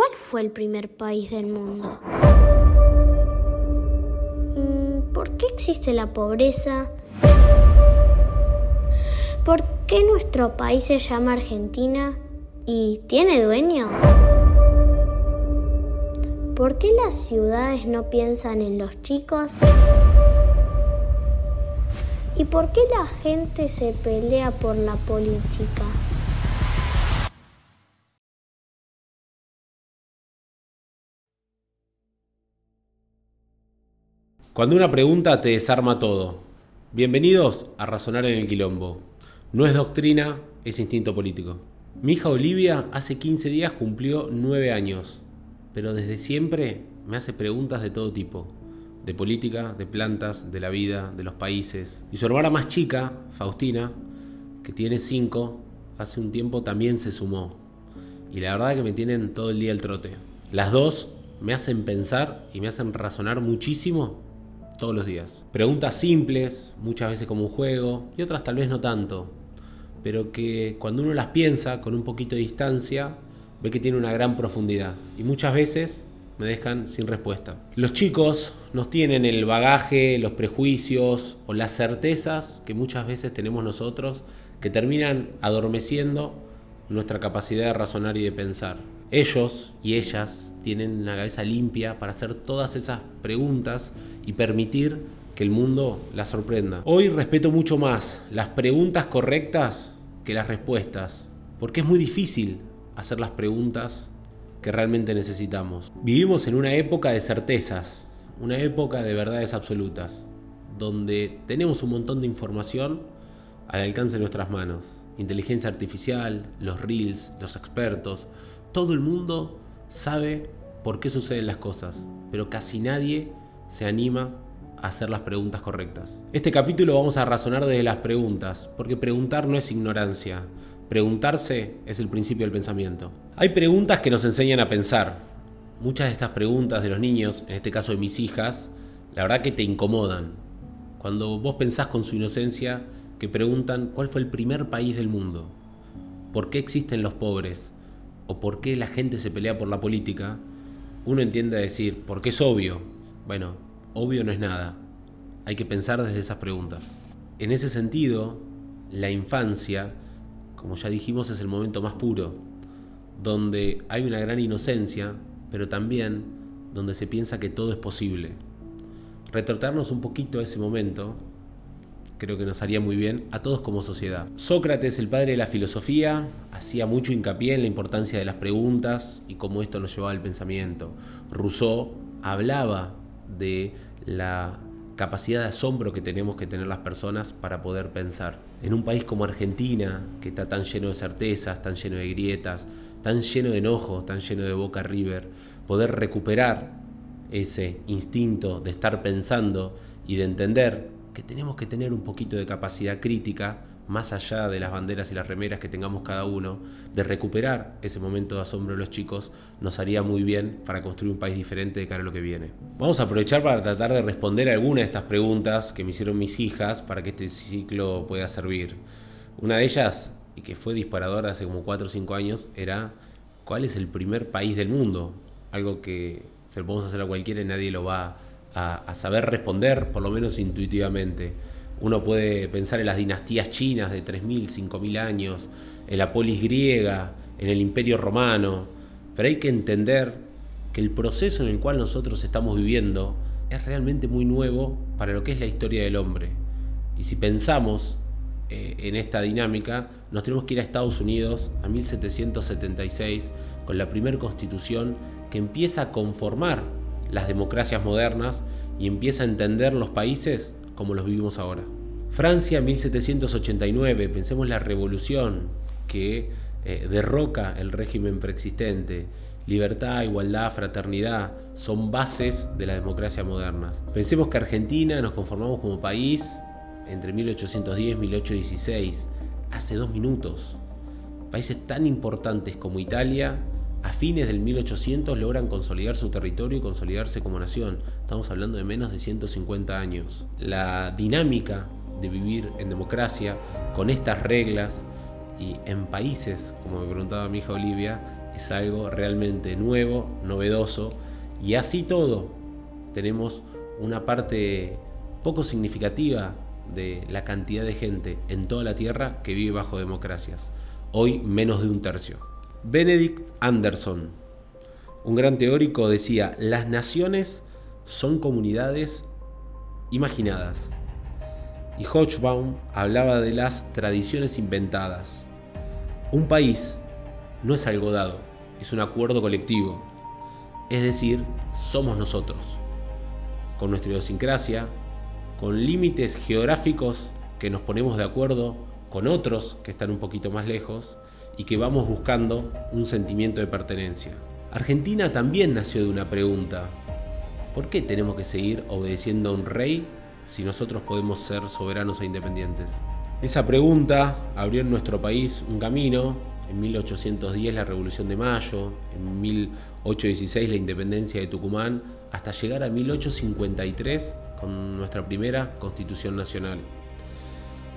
¿Cuál fue el primer país del mundo? ¿Por qué existe la pobreza? ¿Por qué nuestro país se llama Argentina y tiene dueño? ¿Por qué las ciudades no piensan en los chicos? ¿Y por qué la gente se pelea por la política? Cuando una pregunta te desarma todo. Bienvenidos a Razonar en el Quilombo. No es doctrina, es instinto político. Mi hija Olivia hace 15 días cumplió 9 años, pero desde siempre me hace preguntas de todo tipo. De política, de plantas, de la vida, de los países. Y su hermana más chica, Faustina, que tiene 5, hace un tiempo también se sumó. Y la verdad es que me tienen todo el día al trote. Las dos me hacen pensar y me hacen razonar muchísimo todos los días. Preguntas simples, muchas veces como un juego, y otras tal vez no tanto, pero que cuando uno las piensa con un poquito de distancia, ve que tiene una gran profundidad, y muchas veces me dejan sin respuesta. Los chicos nos tienen el bagaje, los prejuicios o las certezas que muchas veces tenemos nosotros, que terminan adormeciendo nuestra capacidad de razonar y de pensar. Ellos y ellas tienen una cabeza limpia para hacer todas esas preguntas y permitir que el mundo las sorprenda. Hoy respeto mucho más las preguntas correctas que las respuestas, porque es muy difícil hacer las preguntas que realmente necesitamos. Vivimos en una época de certezas, una época de verdades absolutas, donde tenemos un montón de información al alcance de nuestras manos. Inteligencia artificial, los reels, los expertos, todo el mundo sabe por qué suceden las cosas, pero casi nadie se anima a hacer las preguntas correctas. Este capítulo vamos a razonar desde las preguntas, porque preguntar no es ignorancia. Preguntarse es el principio del pensamiento. Hay preguntas que nos enseñan a pensar. Muchas de estas preguntas de los niños, en este caso de mis hijas, la verdad que te incomodan. Cuando vos pensás con su inocencia que preguntan ¿cuál fue el primer país del mundo? ¿Por qué existen los pobres? ¿O por qué la gente se pelea por la política? Uno entiende a decir, porque es obvio. Bueno, obvio no es nada. Hay que pensar desde esas preguntas. En ese sentido, la infancia, como ya dijimos, es el momento más puro, donde hay una gran inocencia, pero también donde se piensa que todo es posible. Retratarnos un poquito a ese momento creo que nos haría muy bien a todos como sociedad. Sócrates, el padre de la filosofía, hacía mucho hincapié en la importancia de las preguntas y cómo esto nos llevaba al pensamiento. Rousseau hablaba de la capacidad de asombro que tenemos que tener las personas para poder pensar. En un país como Argentina, que está tan lleno de certezas, tan lleno de grietas, tan lleno de enojos, tan lleno de Boca River, poder recuperar ese instinto de estar pensando y de entender que tenemos que tener un poquito de capacidad crítica, más allá de las banderas y las remeras que tengamos cada uno, de recuperar ese momento de asombro de los chicos, nos haría muy bien para construir un país diferente de cara a lo que viene. Vamos a aprovechar para tratar de responder a alguna de estas preguntas que me hicieron mis hijas para que este ciclo pueda servir. Una de ellas, y que fue disparadora hace como 4 o 5 años, era ¿cuál es el primer país del mundo? Algo que se lo podemos hacer a cualquiera y nadie lo va a saber responder, por lo menos intuitivamente. Uno puede pensar en las dinastías chinas de 3.000, 5.000 años, en la polis griega, en el imperio romano, pero hay que entender que el proceso en el cual nosotros estamos viviendo es realmente muy nuevo para lo que es la historia del hombre. Y si pensamos en esta dinámica, nos tenemos que ir a Estados Unidos a 1776 con la primera constitución que empieza a conformar las democracias modernas y empieza a entender los países como los vivimos ahora. Francia, 1789, pensemos la revolución que derroca el régimen preexistente. Libertad, igualdad, fraternidad son bases de las democracias modernas. Pensemos que Argentina nos conformamos como país entre 1810 y 1816, hace 2 minutos. Países tan importantes como Italia, a fines del 1800 logran consolidar su territorio y consolidarse como nación. Estamos hablando de menos de 150 años. La dinámica de vivir en democracia, con estas reglas y en países, como me preguntaba mi hija Olivia, es algo realmente nuevo, novedoso, y así todo tenemos una parte poco significativa de la cantidad de gente en toda la Tierra que vive bajo democracias. Hoy menos de un tercio. Benedict Anderson, un gran teórico, decía: las naciones son comunidades imaginadas. Y Hobsbawm hablaba de las tradiciones inventadas. Un país no es algo dado, es un acuerdo colectivo. Es decir, somos nosotros, con nuestra idiosincrasia, con límites geográficos que nos ponemos de acuerdo con otros que están un poquito más lejos y que vamos buscando un sentimiento de pertenencia. Argentina también nació de una pregunta: ¿por qué tenemos que seguir obedeciendo a un rey si nosotros podemos ser soberanos e independientes? Esa pregunta abrió en nuestro país un camino. En 1810 la Revolución de Mayo, en 1816 la independencia de Tucumán, hasta llegar a 1853 con nuestra primera Constitución Nacional.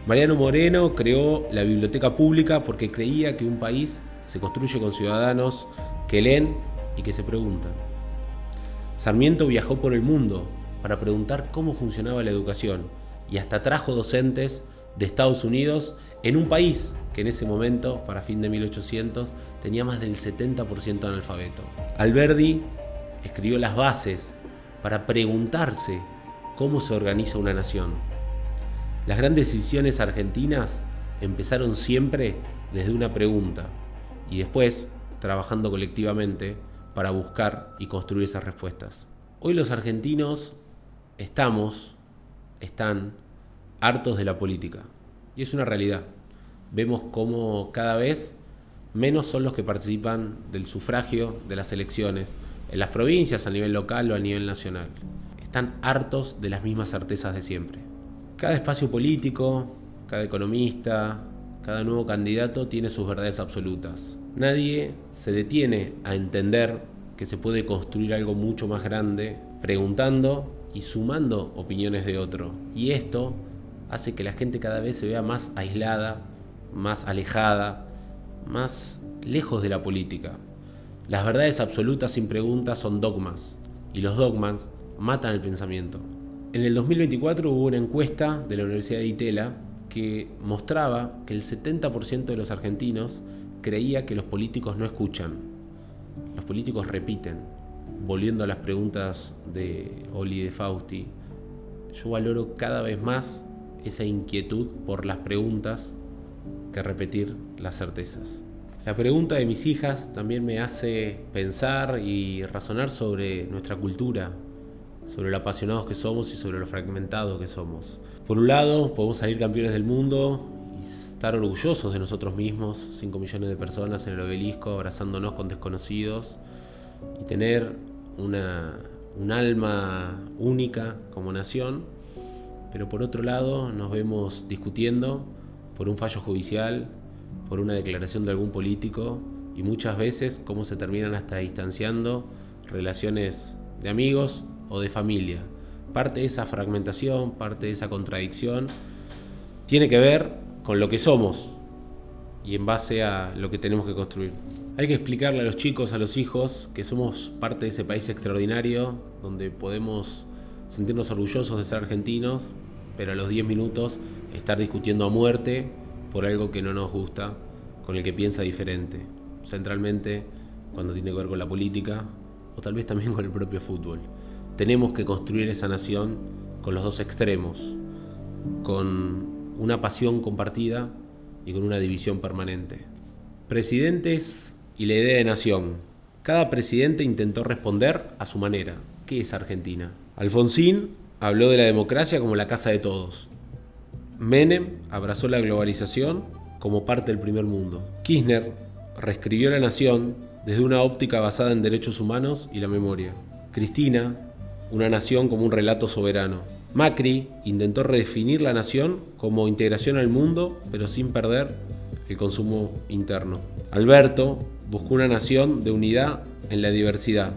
Mariano Moreno creó la biblioteca pública porque creía que un país se construye con ciudadanos que leen y que se preguntan. Sarmiento viajó por el mundo para preguntar cómo funcionaba la educación y hasta trajo docentes de Estados Unidos en un país que en ese momento, para fin de 1800, tenía más del 70% de analfabeto. Alberdi escribió las bases para preguntarse cómo se organiza una nación. Las grandes decisiones argentinas empezaron siempre desde una pregunta y después trabajando colectivamente para buscar y construir esas respuestas. Hoy los argentinos están hartos de la política y es una realidad. Vemos cómo cada vez menos son los que participan del sufragio de las elecciones en las provincias, a nivel local o a nivel nacional. Están hartos de las mismas certezas de siempre. Cada espacio político, cada economista, cada nuevo candidato tiene sus verdades absolutas. Nadie se detiene a entender que se puede construir algo mucho más grande preguntando y sumando opiniones de otro. Y esto hace que la gente cada vez se vea más aislada, más alejada, más lejos de la política. Las verdades absolutas sin preguntas son dogmas, y los dogmas matan el pensamiento. En el 2024 hubo una encuesta de la Universidad de Itela que mostraba que el 70% de los argentinos creía que los políticos no escuchan. Los políticos repiten. Volviendo a las preguntas de Oli de Fausti, yo valoro cada vez más esa inquietud por las preguntas que repetir las certezas. La pregunta de mis hijas también me hace pensar y razonar sobre nuestra cultura, sobre lo apasionados que somos y sobre lo fragmentados que somos. Por un lado, podemos salir campeones del mundo y estar orgullosos de nosotros mismos, 5 millones de personas en el obelisco abrazándonos con desconocidos, y tener un alma única como nación. Pero por otro lado nos vemos discutiendo por un fallo judicial, por una declaración de algún político, y muchas veces cómo se terminan hasta distanciando relaciones de amigos o de familia. Parte de esa fragmentación, parte de esa contradicción tiene que ver con lo que somos y en base a lo que tenemos que construir. Hay que explicarle a los chicos, a los hijos, que somos parte de ese país extraordinario donde podemos sentirnos orgullosos de ser argentinos, pero a los 10 minutos estar discutiendo a muerte por algo que no nos gusta, con el que piensa diferente, centralmente cuando tiene que ver con la política o tal vez también con el propio fútbol. Tenemos que construir esa nación con los dos extremos, con una pasión compartida y con una división permanente. Presidentes y la idea de nación. Cada presidente intentó responder a su manera. ¿Qué es Argentina? Alfonsín habló de la democracia como la casa de todos. Menem abrazó la globalización como parte del primer mundo. Kirchner reescribió la nación desde una óptica basada en derechos humanos y la memoria. Cristina, una nación como un relato soberano. Macri intentó redefinir la nación como integración al mundo, pero sin perder el consumo interno. Alberto buscó una nación de unidad en la diversidad,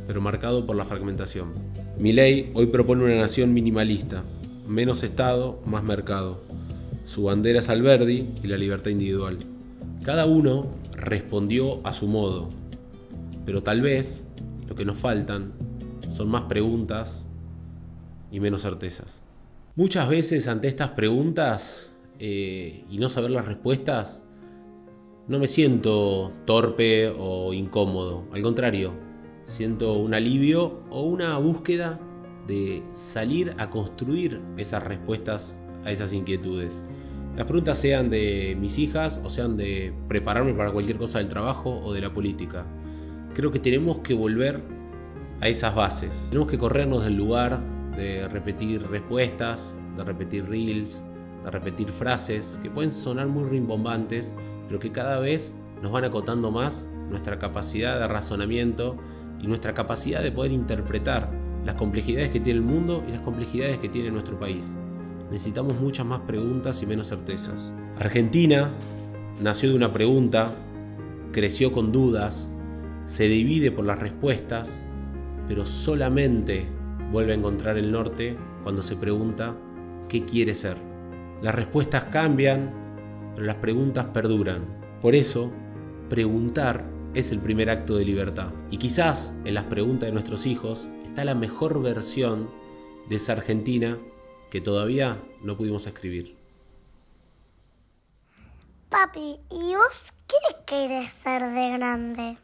pero marcado por la fragmentación. Milei hoy propone una nación minimalista, menos Estado, más mercado. Su bandera es Alberdi y la libertad individual. Cada uno respondió a su modo, pero tal vez lo que nos faltan son más preguntas y menos certezas. Muchas veces ante estas preguntas y no saber las respuestas, no me siento torpe o incómodo. Al contrario, siento un alivio o una búsqueda de salir a construir esas respuestas a esas inquietudes. Las preguntas sean de mis hijas o sean de prepararme para cualquier cosa del trabajo o de la política. Creo que tenemos que volver a esas bases. Tenemos que corrernos del lugar de repetir respuestas, de repetir reels, de repetir frases que pueden sonar muy rimbombantes, pero que cada vez nos van acotando más nuestra capacidad de razonamiento y nuestra capacidad de poder interpretar las complejidades que tiene el mundo y las complejidades que tiene nuestro país. Necesitamos muchas más preguntas y menos certezas. Argentina nació de una pregunta, creció con dudas, se divide por las respuestas, pero solamente vuelve a encontrar el norte cuando se pregunta ¿qué quiere ser? Las respuestas cambian, pero las preguntas perduran. Por eso, preguntar es el primer acto de libertad. Y quizás en las preguntas de nuestros hijos está la mejor versión de esa Argentina que todavía no pudimos escribir. Papi, ¿y vos qué querés ser de grande?